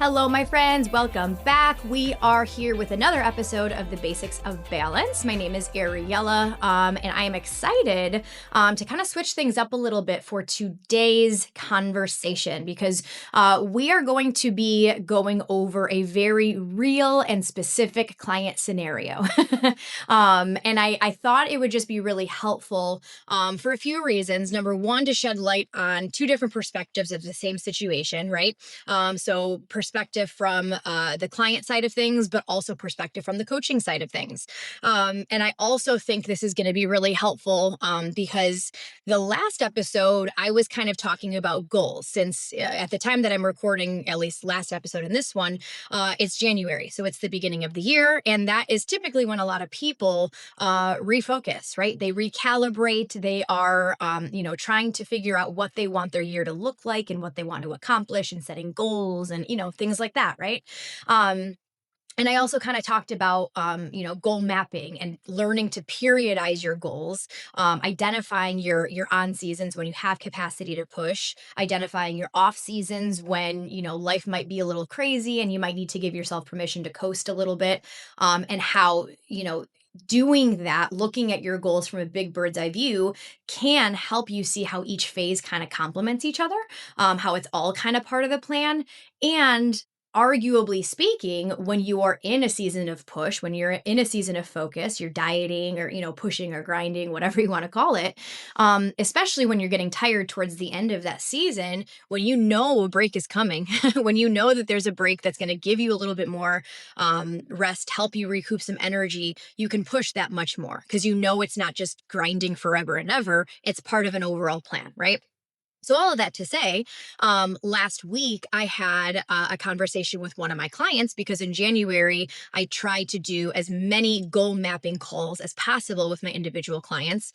Hello, my friends. Welcome back. We are here with another episode of the Basics of Balance. My name is Ariella, and I am excited to kind of switch things up a little bit for today's conversation because we are going to be going over a very real and specific client scenario. And I thought it would just be really helpful for a few reasons. Number one, to shed light on two different perspectives of the same situation, right? So perspective from the client side of things, but also perspective from the coaching side of things. And I also think this is going to be really helpful because the last episode, I was kind of talking about goals since at the time that I'm recording, at least last episode and this one, it's January. So it's the beginning of the year. And that is typically when a lot of people refocus, right? They recalibrate. They are, trying to figure out what they want their year to look like and what they want to accomplish and setting goals and, things like that, right? And I also kind of talked about, goal mapping and learning to periodize your goals, identifying your on seasons when you have capacity to push, identifying your off seasons when, life might be a little crazy and you might need to give yourself permission to coast a little bit, and how, doing that, looking at your goals from a big bird's eye view can help you see how each phase kind of complements each other, how it's all kind of part of the plan. And arguably speaking, when you are in a season of push, when you're in a season of focus, you're dieting or, pushing or grinding, whatever you want to call it, especially when you're getting tired towards the end of that season, when you know a break is coming, when you know that there's a break that's going to give you a little bit more rest, help you recoup some energy, you can push that much more because it's not just grinding forever and ever. It's part of an overall plan, right? So all of that to say, last week I had a conversation with one of my clients because in January, I tried to do as many goal mapping calls as possible with my individual clients,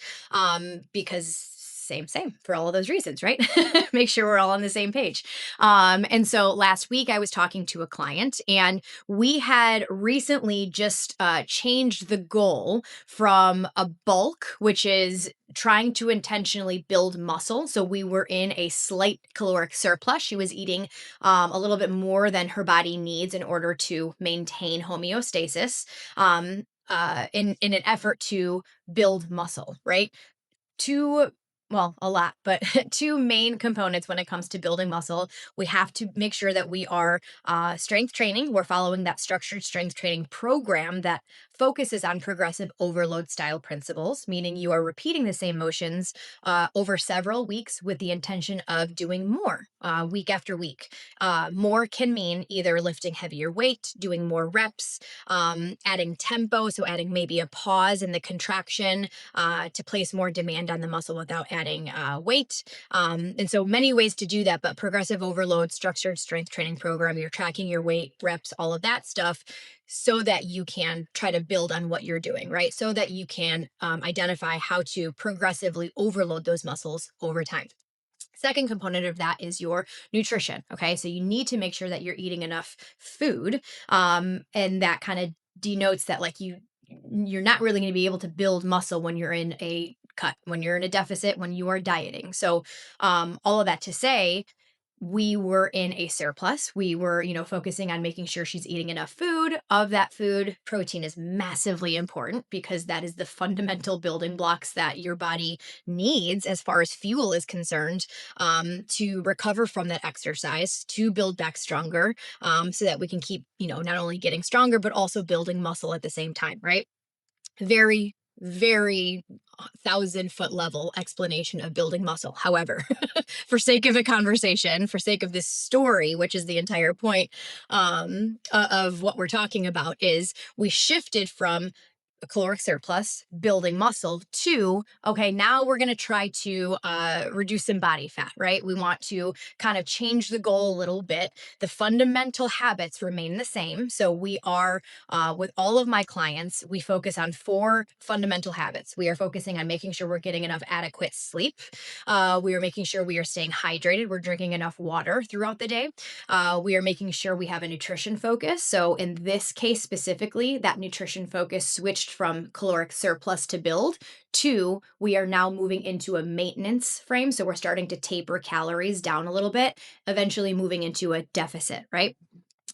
because same for all of those reasons, right? Make sure we're all on the same page. And so last week I was talking to a client and we had recently just changed the goal from a bulk, which is trying to intentionally build muscle. So we were in a slight caloric surplus. She was eating a little bit more than her body needs in order to maintain homeostasis, in an effort to build muscle, right? Two, well, a lot, but two main components when it comes to building muscle. We have to make sure that we are strength training. We're following that structured strength training program that focuses on progressive overload style principles, meaning you are repeating the same motions over several weeks with the intention of doing more week after week. More can mean either lifting heavier weight, doing more reps, adding tempo, so adding maybe a pause in the contraction to place more demand on the muscle without adding weight. And so many ways to do that, but progressive overload, structured strength training program, you're tracking your weight, reps, all of that stuff so that you can try to build on what you're doing, right? So that you can identify how to progressively overload those muscles over time. Second component of that is your nutrition. Okay. So you need to make sure that you're eating enough food. And that kind of denotes that you're not really going to be able to build muscle when you're in a cut, when you're in a deficit, when you are dieting. So all of that to say, we were in a surplus. We were, focusing on making sure she's eating enough food. Of that food, protein is massively important because that is the fundamental building blocks that your body needs as far as fuel is concerned, to recover from that exercise, to build back stronger, so that we can keep, not only getting stronger, but also building muscle at the same time, right? Very, very 1,000-foot level explanation of building muscle. However, for sake of a conversation, for sake of this story, which is the entire point of what we're talking about, is we shifted from a caloric surplus, building muscle, to, okay, now we're going to try to reduce some body fat, right? We want to kind of change the goal a little bit. The fundamental habits remain the same. So we are, with all of my clients, we focus on 4 fundamental habits. We are focusing on making sure we're getting enough adequate sleep. We are making sure we are staying hydrated. We're drinking enough water throughout the day. We are making sure we have a nutrition focus. So in this case specifically, that nutrition focus switched from caloric surplus to build to we are now moving into a maintenance frame. So we're starting to taper calories down a little bit, eventually moving into a deficit, right?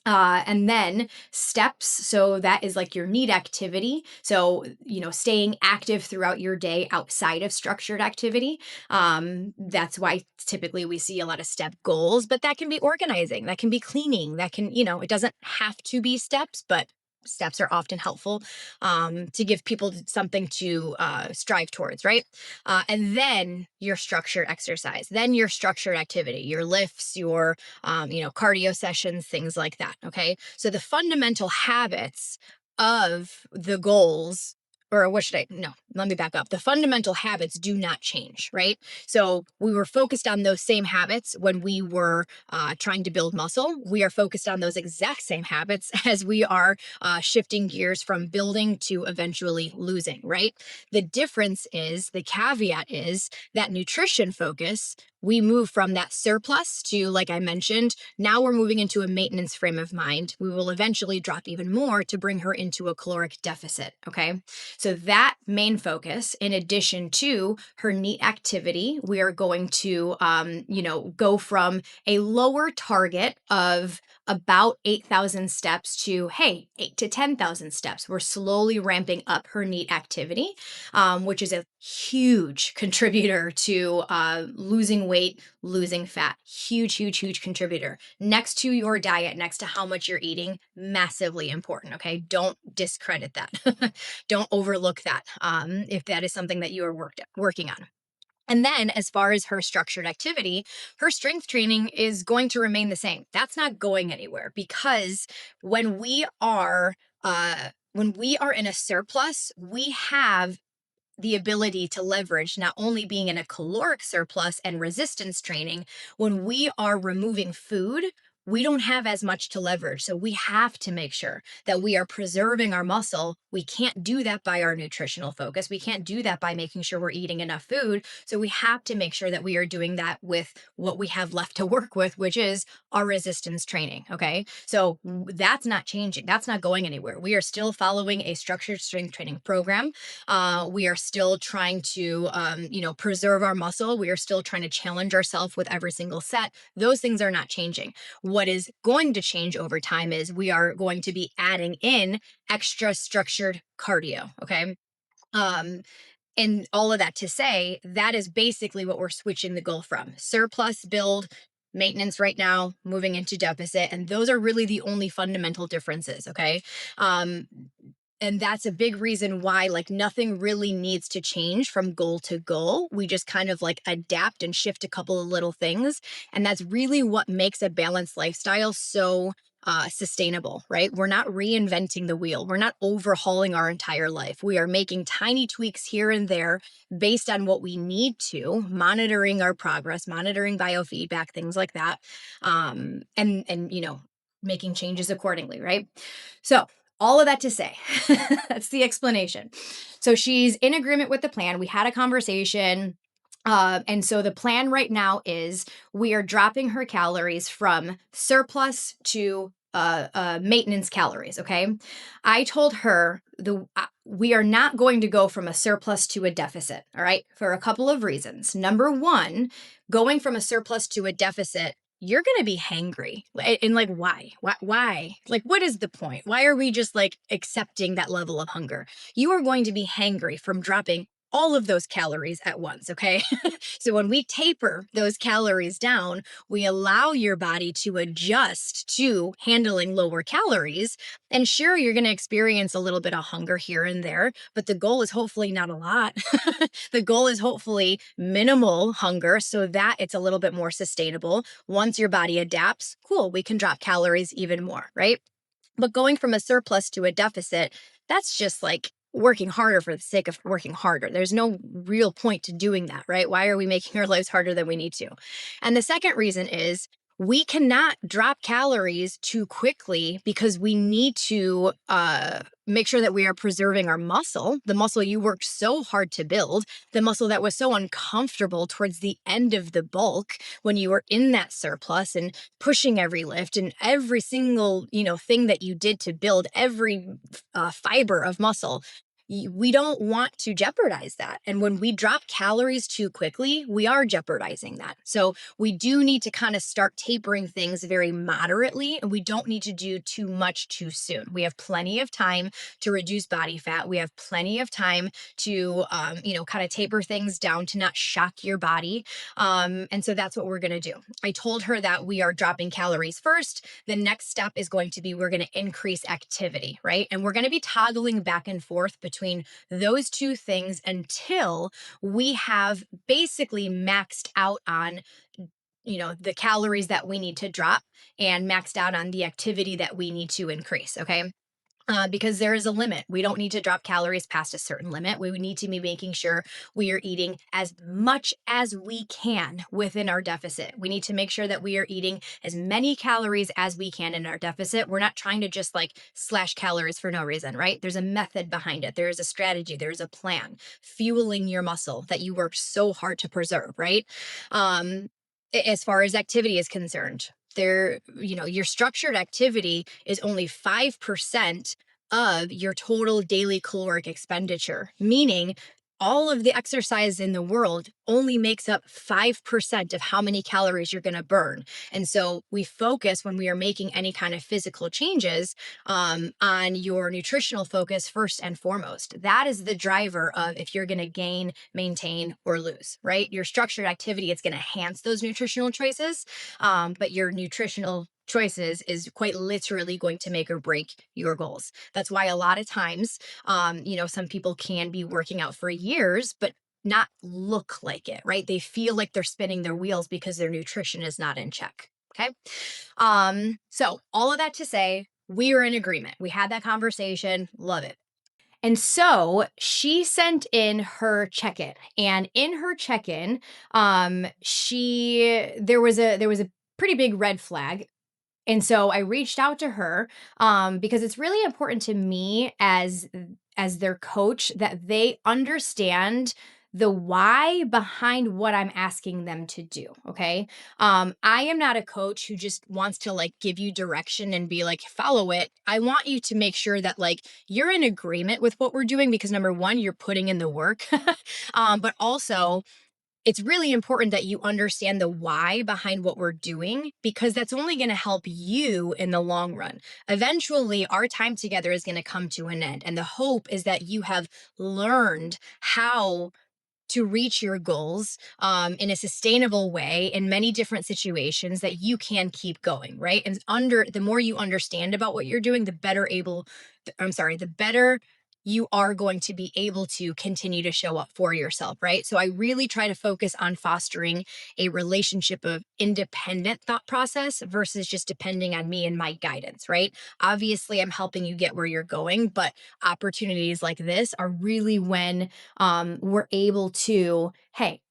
And then steps. So that is like your need activity. So, staying active throughout your day outside of structured activity. That's why typically we see a lot of step goals, but that can be organizing, that can be cleaning, that can, it doesn't have to be steps, but steps are often helpful to give people something to strive towards, right? And then your structured exercise, then your structured activity, your lifts, your cardio sessions, things like that. Okay. So the fundamental habits of the goals, or what should I, no, let me back up. The fundamental habits do not change, right? So we were focused on those same habits when we were trying to build muscle. We are focused on those exact same habits as we are shifting gears from building to eventually losing, right? The difference is, the caveat is that nutrition focus, we move from that surplus to, like I mentioned, now we're moving into a maintenance frame of mind. We will eventually drop even more to bring her into a caloric deficit. Okay. So that main focus, in addition to her NEAT activity, we are going to, go from a lower target of about 8,000 steps to, hey, 8 to 10,000 steps. We're slowly ramping up her NEAT activity, which is a huge contributor to losing weight, losing fat. Huge, huge, huge contributor. Next to your diet, next to how much you're eating, massively important. Okay. Don't discredit that. Don't overlook that if that is something that you are working on. And then, as far as her structured activity, her strength training is going to remain the same. That's not going anywhere, because when we are in a surplus, we have the ability to leverage not only being in a caloric surplus and resistance training. When we are removing food, we don't have as much to leverage. So we have to make sure that we are preserving our muscle. We can't do that by our nutritional focus. We can't do that by making sure we're eating enough food. So we have to make sure that we are doing that with what we have left to work with, which is our resistance training. Okay. So that's not changing. That's not going anywhere. We are still following a structured strength training program. We are still trying to, preserve our muscle. We are still trying to challenge ourselves with every single set. Those things are not changing. What is going to change over time is we are going to be adding in extra structured cardio. Okay. Um, and all of that to say, that is basically what we're switching the goal from: surplus build, maintenance right now, moving into deficit. And those are really the only fundamental differences. Okay. Um, and that's a big reason why, like, nothing really needs to change from goal to goal. We just kind of like adapt and shift a couple of little things. And that's really what makes a balanced lifestyle so sustainable, right? We're not reinventing the wheel. We're not overhauling our entire life. We are making tiny tweaks here and there based on what we need to, monitoring our progress, monitoring biofeedback, things like that. And making changes accordingly, right? So all of that to say, that's the explanation. So she's in agreement with the plan. We had a conversation. And so the plan right now is we are dropping her calories from surplus to maintenance calories. Okay. I told her we are not going to go from a surplus to a deficit. All right. For a couple of reasons. Number one, going from a surplus to a deficit, you're going to be hangry. And like, why? Why? Like, what is the point? Why are we just like accepting that level of hunger? You are going to be hangry from dropping all of those calories at once. Okay. So when we taper those calories down, we allow your body to adjust to handling lower calories. And sure, you're going to experience a little bit of hunger here and there, but the goal is hopefully not a lot. The goal is hopefully minimal hunger so that it's a little bit more sustainable. Once your body adapts, cool, we can drop calories even more, right? But going from a surplus to a deficit, that's just like working harder for the sake of working harder. There's no real point to doing that, right? Why are we making our lives harder than we need to? And the second reason is we cannot drop calories too quickly because we need to make sure that we are preserving our muscle, the muscle you worked so hard to build, the muscle that was so uncomfortable towards the end of the bulk when you were in that surplus and pushing every lift and every single, thing that you did to build every fiber of muscle. we don't want to jeopardize that. And when we drop calories too quickly, we are jeopardizing that. So we do need to kind of start tapering things very moderately, and we don't need to do too much too soon. We have plenty of time to reduce body fat. We have plenty of time to, kind of taper things down to not shock your body. And so that's what we're going to do. I told her that we are dropping calories first. The next step is going to be we're going to increase activity, right? And we're going to be toggling back and forth between those two things until we have basically maxed out on the calories that we need to drop and maxed out on the activity that we need to increase. Okay. Because there is a limit. We don't need to drop calories past a certain limit. We would need to be making sure we are eating as much as we can within our deficit. We need to make sure that we are eating as many calories as we can in our deficit. We're not trying to just like slash calories for no reason, right? There's a method behind it. There is a strategy. There is a plan fueling your muscle that you work so hard to preserve, right? As far as activity is concerned, your structured activity is only 5% of your total daily caloric expenditure, meaning all of the exercise in the world only makes up 5% of how many calories you're going to burn. And so we focus when we are making any kind of physical changes on your nutritional focus first and foremost. That is the driver of if you're going to gain, maintain, or lose, right? Your structured activity, it's going to enhance those nutritional choices, but your nutritional choices is quite literally going to make or break your goals. That's why a lot of times, some people can be working out for years, but not look like it, right? They feel like they're spinning their wheels because their nutrition is not in check. Okay. So all of that to say, we are in agreement. We had that conversation. Love it. And so she sent in her check-in, and in her check-in, there was a pretty big red flag. And so I reached out to her because it's really important to me as their coach that they understand the why behind what I'm asking them to do. Okay. I am not a coach who just wants to like give you direction and be like, follow it. I want you to make sure that like you're in agreement with what we're doing because number one, you're putting in the work. But also, it's really important that you understand the why behind what we're doing because that's only going to help you in the long run. Eventually, our time together is going to come to an end. And the hope is that you have learned how to reach your goals in a sustainable way in many different situations that you can keep going, right? And the more you understand about what you're doing, the better you are going to be able to continue to show up for yourself, right? So I really try to focus on fostering a relationship of independent thought process versus just depending on me and my guidance, right? Obviously, I'm helping you get where you're going, but opportunities like this are really when we're able to, hey,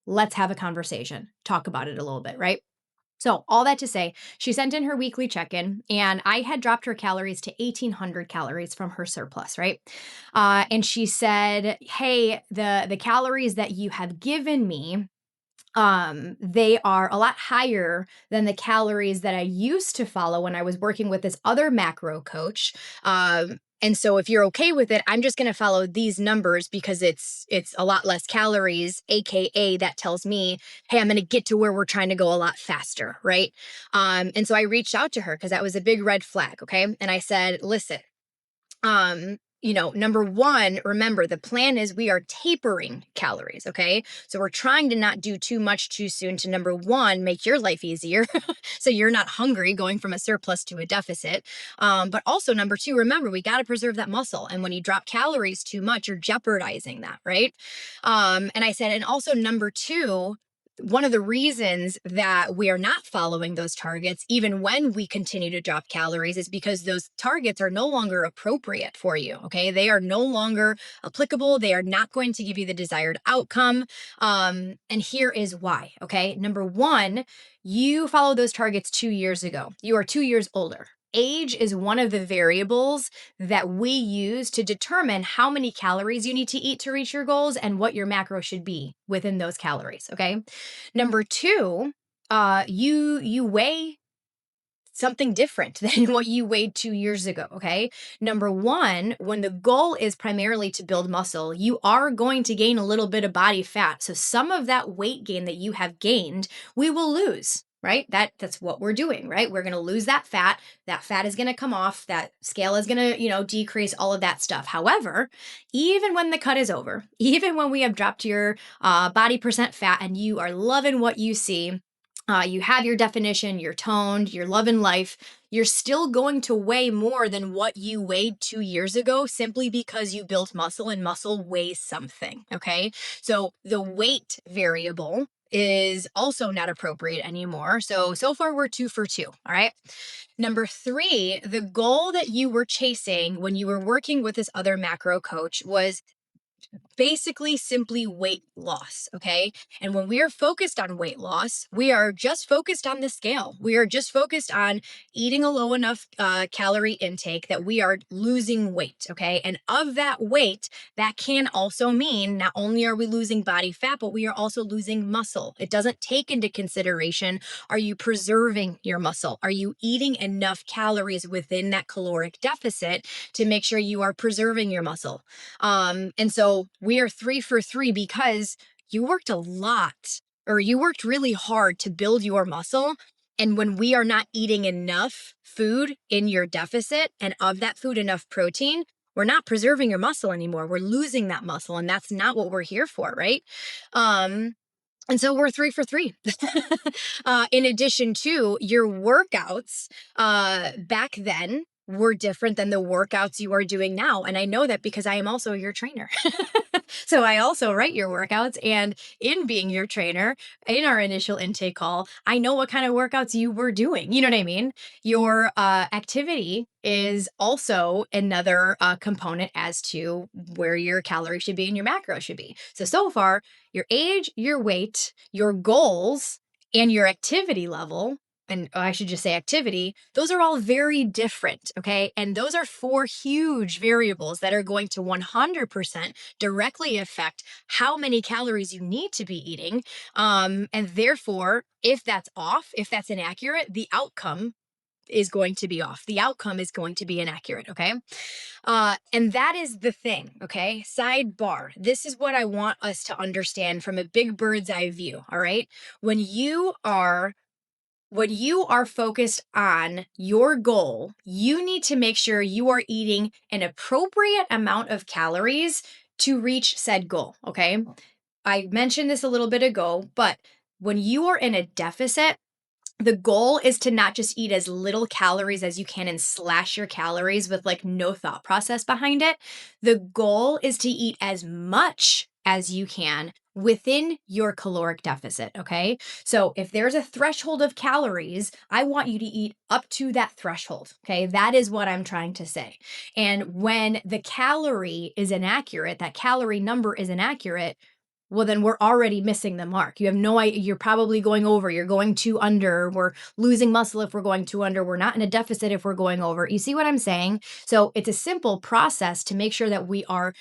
let's have a conversation, talk about it a little bit, right? So, all that to say, she sent in her weekly check in, and I had dropped her calories to 1,800 calories from her surplus, right? And she said, hey, the calories that you have given me, they are a lot higher than the calories that I used to follow when I was working with this other macro coach. And so if you're okay with it, I'm just going to follow these numbers because it's a lot less calories, aka that tells me, hey, I'm going to get to where we're trying to go a lot faster, right? And so I reached out to her because that was a big red flag, okay? And I said, listen, number one, remember the plan is we are tapering calories. Okay. So we're trying to not do too much too soon to number one, make your life easier. So you're not hungry going from a surplus to a deficit. But also number two, remember, we got to preserve that muscle. And when you drop calories too much, you're jeopardizing that. Right. And I said, and also number two, one of the reasons that we are not following those targets, even when we continue to drop calories, is because those targets are no longer appropriate for you. Okay. They are no longer applicable. They are not going to give you the desired outcome. And here is why. Okay. Number one, you followed those targets 2 years ago. You are 2 years older. Age is one of the variables that we use to determine how many calories you need to eat to reach your goals and what your macro should be within those calories. Okay. Number two, you weigh something different than what you weighed 2 years ago. Okay. Number one, when the goal is primarily to build muscle, you are going to gain a little bit of body fat. So some of that weight gain that you have gained, we will lose. Right? That's what we're doing, right? We're going to lose that fat. That fat is going to come off. That scale is going to, decrease all of that stuff. However, even when the cut is over, even when we have dropped your body percent fat and you are loving what you see, you have your definition, you're toned, you're loving life, you're still going to weigh more than what you weighed 2 years ago simply because you built muscle and muscle weighs something. Okay. So the weight variable is also not appropriate anymore. So far we're 2 for 2. All right. Number three, the goal that you were chasing when you were working with this other macro coach was basically simply weight loss. Okay. And when we are focused on weight loss, we are just focused on the scale. We are just focused on eating a low enough calorie intake that we are losing weight. Okay. And of that weight, that can also mean not only are we losing body fat, but we are also losing muscle. It doesn't take into consideration, are you preserving your muscle? Are you eating enough calories within that caloric deficit to make sure you are preserving your muscle? And so we are 3 for 3 because you worked a lot, or you worked really hard to build your muscle. And when we are not eating enough food in your deficit, and of that food, enough protein, we're not preserving your muscle anymore. We're losing that muscle. And that's not what we're here for, right? And so we're 3 for 3. In addition to your workouts, back then were different than the workouts you are doing now. And I know that because I am also your trainer. So I also write your workouts. And in being your trainer, in our initial intake call, I know what kind of workouts you were doing. You know what I mean? Your activity is also another component as to where your calories should be and your macro should be. So far, your age, your weight, your goals, and your activity level, and I should just say activity, those are all very different. Okay. And those are 4 huge variables that are going to 100% directly affect how many calories you need to be eating. And therefore, if that's off, if that's inaccurate, the outcome is going to be off. The outcome is going to be inaccurate. Okay. And that is the thing. Okay. Sidebar. This is what I want us to understand from a big bird's eye view. All right. When you are focused on your goal, you need to make sure you are eating an appropriate amount of calories to reach said goal. Okay. I mentioned this a little bit ago, but when you are in a deficit, the goal is to not just eat as little calories as you can and slash your calories with like no thought process behind it. The goal is to eat as much as you can within your caloric deficit. Okay. So if there's a threshold of calories, I want you to eat up to that threshold. Okay. That is what I'm trying to say. And when the calorie is inaccurate, that calorie number is inaccurate, well, then we're already missing the mark. You have no idea. You're probably going over. You're going too under. We're losing muscle if we're going too under. We're not in a deficit if we're going over. You see what I'm saying? So it's a simple process to make sure that we are,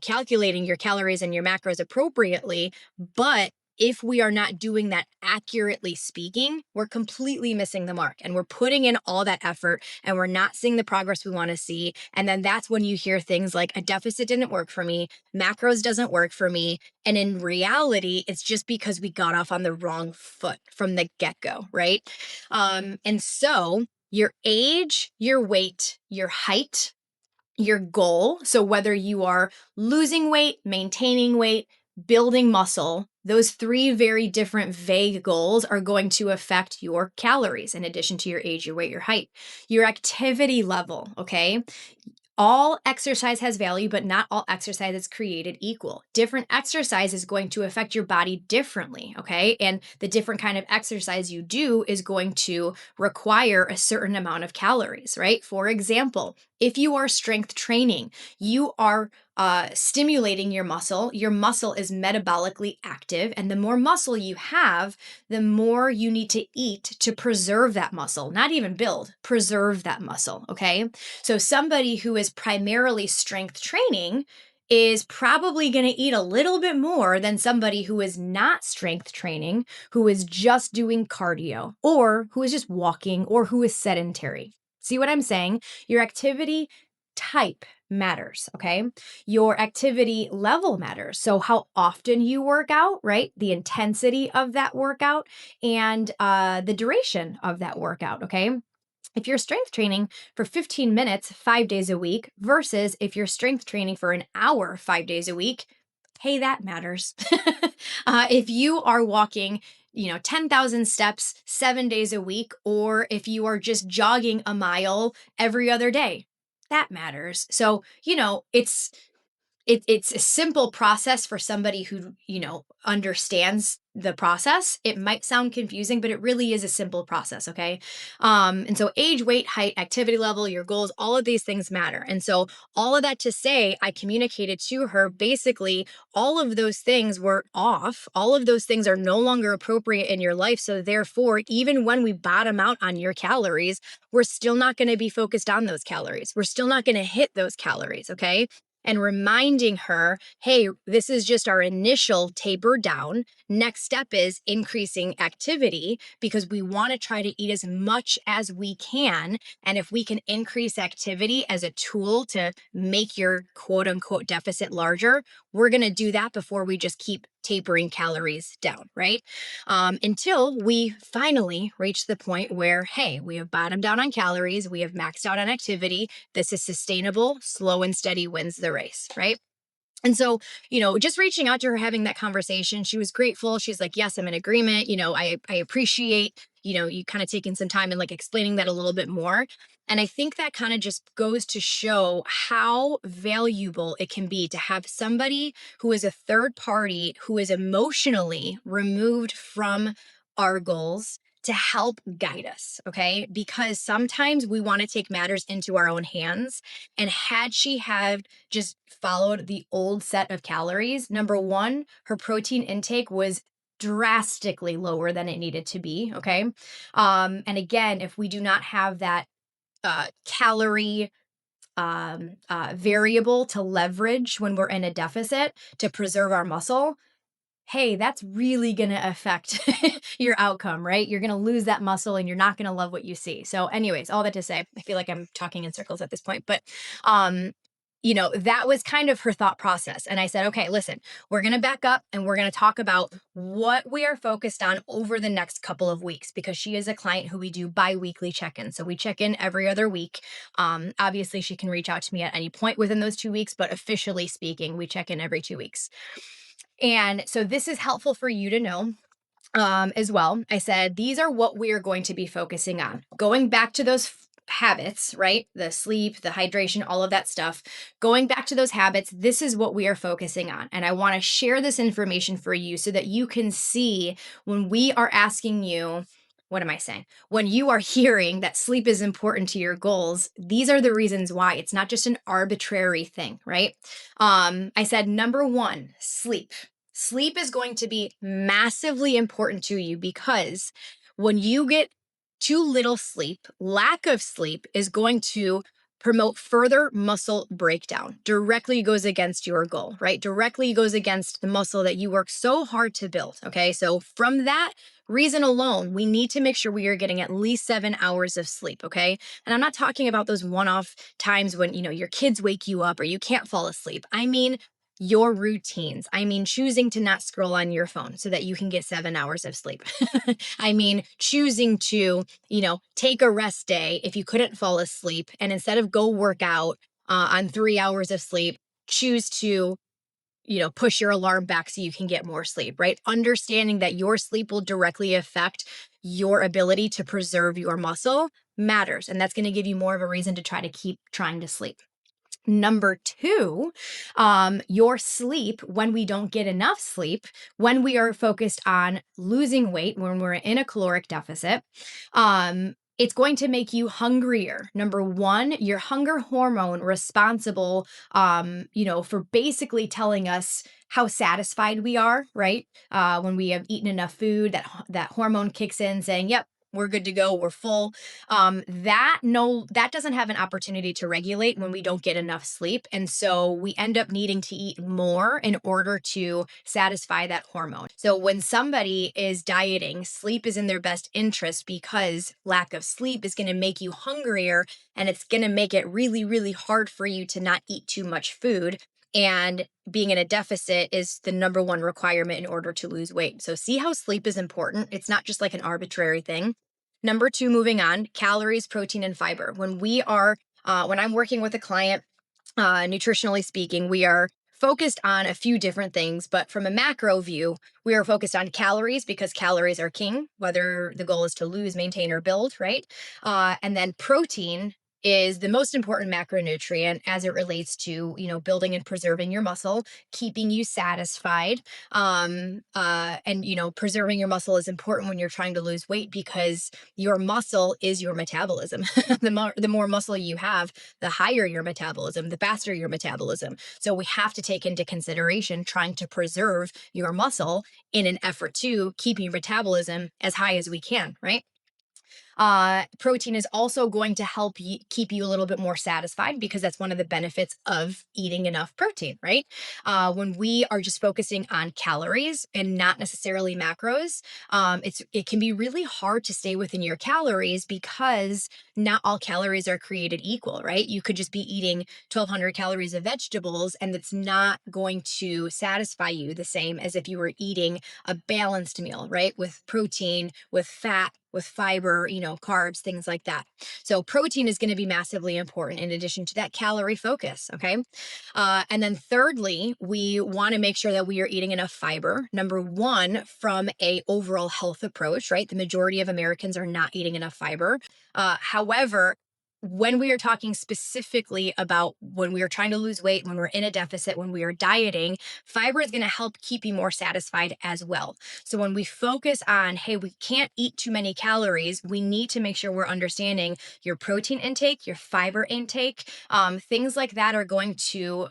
calculating your calories and your macros appropriately. But if we are not doing that accurately speaking, we're completely missing the mark, and we're putting in all that effort and we're not seeing the progress we want to see. And then that's when you hear things like a deficit didn't work for me, macros doesn't work for me. And in reality, it's just because we got off on the wrong foot from the get-go, right? And so your age, your weight, your height, your goal. So whether you are losing weight, maintaining weight, building muscle, those 3 very different vague goals are going to affect your calories in addition to your age, your weight, your height, your activity level. Okay. All exercise has value, but not all exercise is created equal. Different exercise is going to affect your body differently, okay? And the different kind of exercise you do is going to require a certain amount of calories, right? For example, if you are strength training, you are stimulating your muscle is metabolically active. And the more muscle you have, the more you need to eat to preserve that muscle, not even build, preserve that muscle, okay? So somebody who is primarily strength training is probably going to eat a little bit more than somebody who is not strength training, who is just doing cardio, or who is just walking, or who is sedentary. See what I'm saying? Your activity type matters, okay? Your activity level matters. So, how often you work out, right? The intensity of that workout and the duration of that workout, okay? If you're strength training for 15 minutes 5 days a week versus if you're strength training for an hour 5 days a week, hey, that matters. If you are walking, 10,000 steps 7 days a week, or if you are just jogging a mile every other day, that matters. So, it's a simple process for somebody who, understands the process. It might sound confusing, but it really is a simple process, okay? And so age, weight, height, activity level, your goals, all of these things matter. And so all of that to say, I communicated to her basically all of those things were off. All of those things are no longer appropriate in your life. So therefore, even when we bottom out on your calories, we're still not going to be focused on those calories. We're still not going to hit those calories, okay? And reminding her, hey, this is just our initial taper down. Next step is increasing activity because we want to try to eat as much as we can. And if we can increase activity as a tool to make your quote unquote deficit larger, we're going to do that before we just keep tapering calories down, right? Until we finally reach the point where, hey, we have bottomed out on calories, we have maxed out on activity. This is sustainable, slow and steady wins the race, right? And so, just reaching out to her, having that conversation, she was grateful. She's like, yes, I'm in agreement. I appreciate, you kind of taking some time and like explaining that a little bit more. And I think that kind of just goes to show how valuable it can be to have somebody who is a third party, who is emotionally removed from our goals to help guide us. Okay. Because sometimes we want to take matters into our own hands. And had she had just followed the old set of calories, number one, her protein intake was drastically lower than it needed to be. Okay. And again, if we do not have that calorie variable to leverage when we're in a deficit to preserve our muscle, hey, that's really going to affect your outcome, right? You're going to lose that muscle and you're not going to love what you see. So, anyways, all that to say, I feel like I'm talking in circles at this point, but um that was kind of her thought process. And I said, okay, listen, we're going to back up and we're going to talk about what we are focused on over the next couple of weeks because she is a client who we do bi-weekly check-ins. So we check in every other week. Obviously, she can reach out to me at any point within those 2 weeks, but officially speaking, we check in every 2 weeks. And so this is helpful for you to know as well. I said, these are what we are going to be focusing on. Going back to those habits, right? The sleep, the hydration, all of that stuff. Going back to those habits, this is what we are focusing on. And I want to share this information for you so that you can see when we are asking you, what am I saying? When you are hearing that sleep is important to your goals, these are the reasons why. It's not just an arbitrary thing, right? I said, number one, sleep. Sleep is going to be massively important to you because when you get too little sleep, lack of sleep is going to promote further muscle breakdown. Directly goes against your goal, right? Directly goes against the muscle that you work so hard to build. Okay. So, from that reason alone, we need to make sure we are getting at least 7 hours of sleep. Okay. And I'm not talking about those one off times when, your kids wake you up or you can't fall asleep. I mean, your routines. I mean, choosing to not scroll on your phone so that you can get 7 hours of sleep. I mean, choosing to, take a rest day if you couldn't fall asleep. And instead of go work out on 3 hours of sleep, choose to, push your alarm back so you can get more sleep, right? Understanding that your sleep will directly affect your ability to preserve your muscle matters. And that's going to give you more of a reason to try to keep trying to sleep. Number two, your sleep, when we don't get enough sleep, when we are focused on losing weight, when we're in a caloric deficit, it's going to make you hungrier. Number one, your hunger hormone responsible, for basically telling us how satisfied we are, right? When we have eaten enough food, that hormone kicks in saying, yep, we're good to go, we're full. That doesn't have an opportunity to regulate when we don't get enough sleep. And so we end up needing to eat more in order to satisfy that hormone. So when somebody is dieting, sleep is in their best interest because lack of sleep is going to make you hungrier, and it's going to make it really, really hard for you to not eat too much food. And being in a deficit is the number one requirement in order to lose weight. So, see how sleep is important. It's not just like an arbitrary thing. Number two, moving on, calories, protein, and fiber. When I'm working with a client, nutritionally speaking, we are focused on a few different things, but from a macro view, we are focused on calories because calories are king, whether the goal is to lose, maintain, or build, right? And then protein is the most important macronutrient as it relates to, building and preserving your muscle, keeping you satisfied. And preserving your muscle is important when you're trying to lose weight because your muscle is your metabolism. The more muscle you have, the higher your metabolism, the faster your metabolism. So we have to take into consideration trying to preserve your muscle in an effort to keep your metabolism as high as we can, right? Protein is also going to help keep you a little bit more satisfied because that's one of the benefits of eating enough protein, right? When we are just focusing on calories and not necessarily macros, it can be really hard to stay within your calories because not all calories are created equal, right? You could just be eating 1,200 calories of vegetables, and it's not going to satisfy you the same as if you were eating a balanced meal, right? With protein, with fat, with fiber, carbs, things like that. So protein is going to be massively important in addition to that calorie focus. Okay. And then thirdly, we want to make sure that we are eating enough fiber. Number one, from a overall health approach, right? The majority of Americans are not eating enough fiber. However, when we are talking specifically about when we are trying to lose weight, when we're in a deficit, when we are dieting, fiber is going to help keep you more satisfied as well. So when we focus on, hey, we can't eat too many calories, we need to make sure we're understanding your protein intake, your fiber intake. Things like that are going to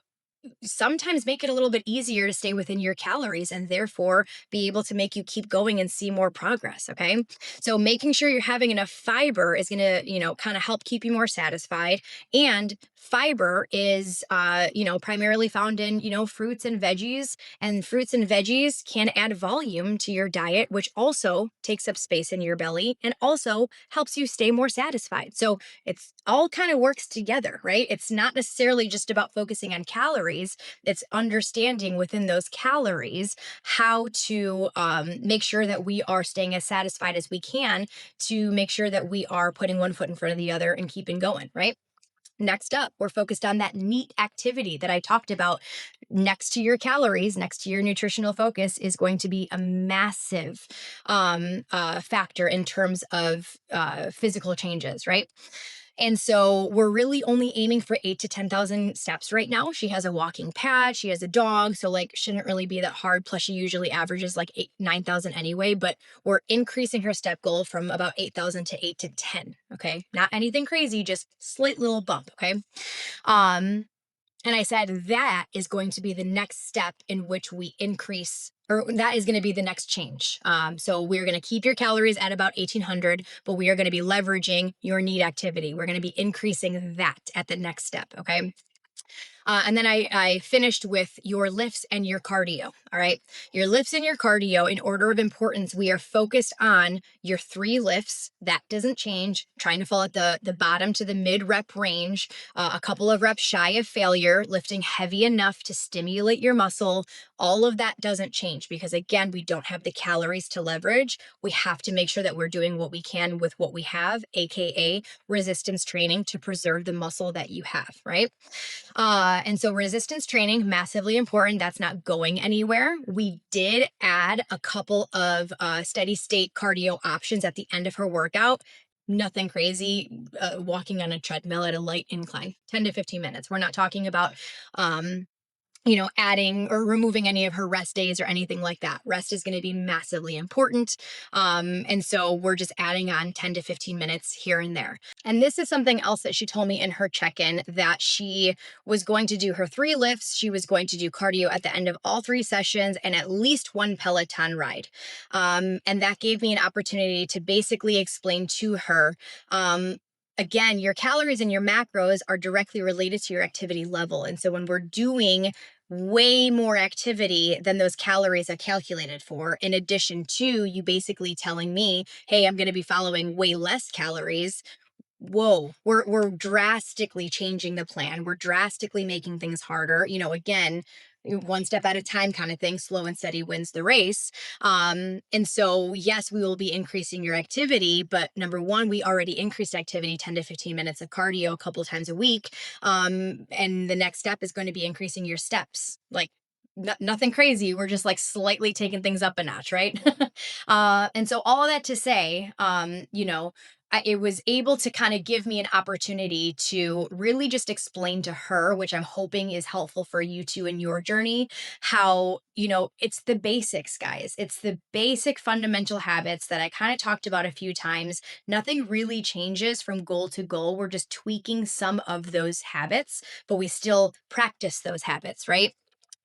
sometimes make it a little bit easier to stay within your calories and therefore be able to make you keep going and see more progress. Okay. So making sure you're having enough fiber is going to, kind of help keep you more satisfied. And fiber is, primarily found in, fruits and veggies, and fruits and veggies can add volume to your diet, which also takes up space in your belly and also helps you stay more satisfied. So it's all kind of works together, right? It's not necessarily just about focusing on calories. It's understanding within those calories how to make sure that we are staying as satisfied as we can to make sure that we are putting one foot in front of the other and keeping going, right? Next up, we're focused on that neat activity that I talked about. Next to your calories, next to your nutritional focus, is going to be a massive factor in terms of physical changes, right? And so we're really only aiming for 8 to 10,000 steps right now. She has a walking pad. She has a dog. So like shouldn't really be that hard. Plus she usually averages like 9,000 anyway, but we're increasing her step goal from about 8,000 to 8 to 10. Okay. Not anything crazy, just slight little bump. Okay. Um, and I said that is going to be the next step in which we increase, or that is going to be the next change. So we're going to keep your calories at about 1,800, but we are going to be leveraging your need activity. We're going to be increasing that at the next step. Okay. And then I finished with your lifts and your cardio. All right. Your lifts and your cardio, in order of importance, we are focused on your 3 lifts. That doesn't change. Trying to fall at the bottom to the mid rep range, a couple of reps shy of failure, lifting heavy enough to stimulate your muscle. All of that doesn't change because, again, we don't have the calories to leverage. We have to make sure that we're doing what we can with what we have, AKA resistance training, to preserve the muscle that you have, right? And so resistance training, massively important. That's not going anywhere. We did add a couple of steady state cardio options at the end of her workout. Nothing crazy, walking on a treadmill at a light incline, 10 to 15 minutes. We're not talking about adding or removing any of her rest days or anything like that. Rest is going to be massively important. And so we're just adding on 10 to 15 minutes here and there. And this is something else that she told me in her check-in, that she was going to do her 3 lifts. She was going to do cardio at the end of all 3 sessions and at least 1 Peloton ride. And that gave me an opportunity to basically explain to her, again, your calories and your macros are directly related to your activity level. And so when we're doing way more activity than those calories are calculated for, in addition to you basically telling me, hey, I'm going to be following way less calories. Whoa, we're drastically changing the plan. We're drastically making things harder. Again, one step at a time kind of thing. Slow and steady wins the race. And so, yes, we will be increasing your activity, but number one, we already increased activity 10 to 15 minutes of cardio a couple of times a week. And the next step is going to be increasing your steps. Like, nothing crazy. We're just like slightly taking things up a notch, right? And so all of that to say, it was able to kind of give me an opportunity to really just explain to her, which I'm hoping is helpful for you too in your journey, how, it's the basics, guys. It's the basic fundamental habits that I kind of talked about a few times. Nothing really changes from goal to goal. We're just tweaking some of those habits, but we still practice those habits, right?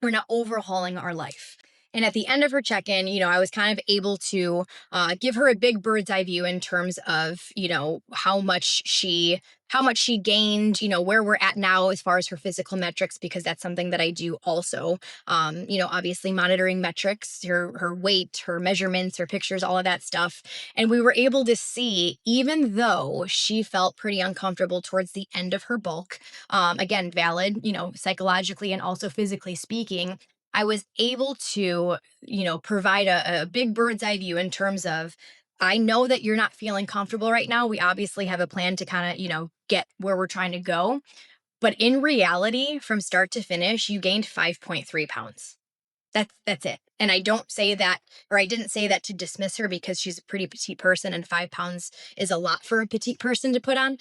We're not overhauling our life. And at the end of her check-in, I was kind of able to give her a big bird's eye view in terms of, how much she gained, where we're at now as far as her physical metrics, because that's something that I do also. Obviously monitoring metrics, her weight, her measurements, her pictures, all of that stuff. And we were able to see, even though she felt pretty uncomfortable towards the end of her bulk, again, valid, psychologically and also physically speaking, I was able to, provide a big bird's eye view in terms of, I know that you're not feeling comfortable right now. We obviously have a plan to kind of, get where we're trying to go. But in reality, from start to finish, you gained 5.3 pounds. That's it. And I don't say that, or I didn't say that to dismiss her, because she's a pretty petite person and 5 pounds is a lot for a petite person to put on.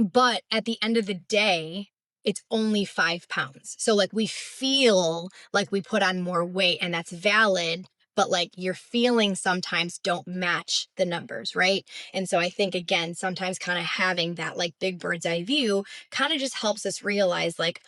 But at the end of the day, it's only 5 pounds. So like we feel like we put on more weight, and that's valid, but like your feelings sometimes don't match the numbers, right? And so I think, again, sometimes kind of having that like big bird's eye view kind of just helps us realize like,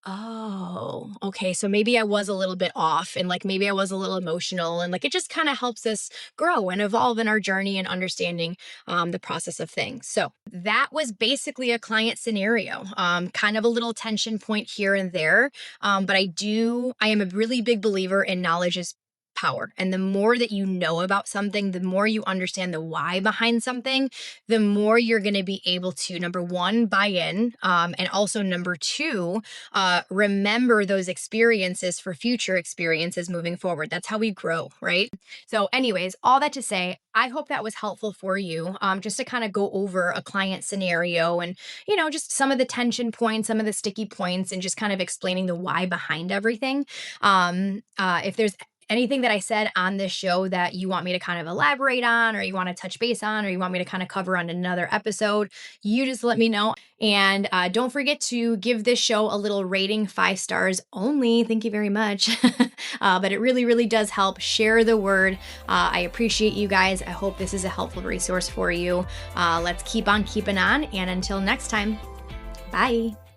oh, okay, so maybe I was a little bit off, and like maybe I was a little emotional, and like it just kind of helps us grow and evolve in our journey and understanding the process of things. So that was basically a client scenario, kind of a little tension point here and there. But I am a really big believer in knowledge is power. And the more that you know about something, the more you understand the why behind something, the more you're going to be able to, number one, buy in. And also number two, remember those experiences for future experiences moving forward. That's how we grow, right? So anyways, all that to say, I hope that was helpful for you, just to kind of go over a client scenario and, just some of the tension points, some of the sticky points, and just kind of explaining the why behind everything. If there's anything that I said on this show that you want me to kind of elaborate on, or you want to touch base on, or you want me to kind of cover on another episode, you just let me know. And don't forget to give this show a little rating, 5 stars only. Thank you very much. But it really, really does help. Share the word. I appreciate you guys. I hope this is a helpful resource for you. Let's keep on keeping on. And until next time, bye.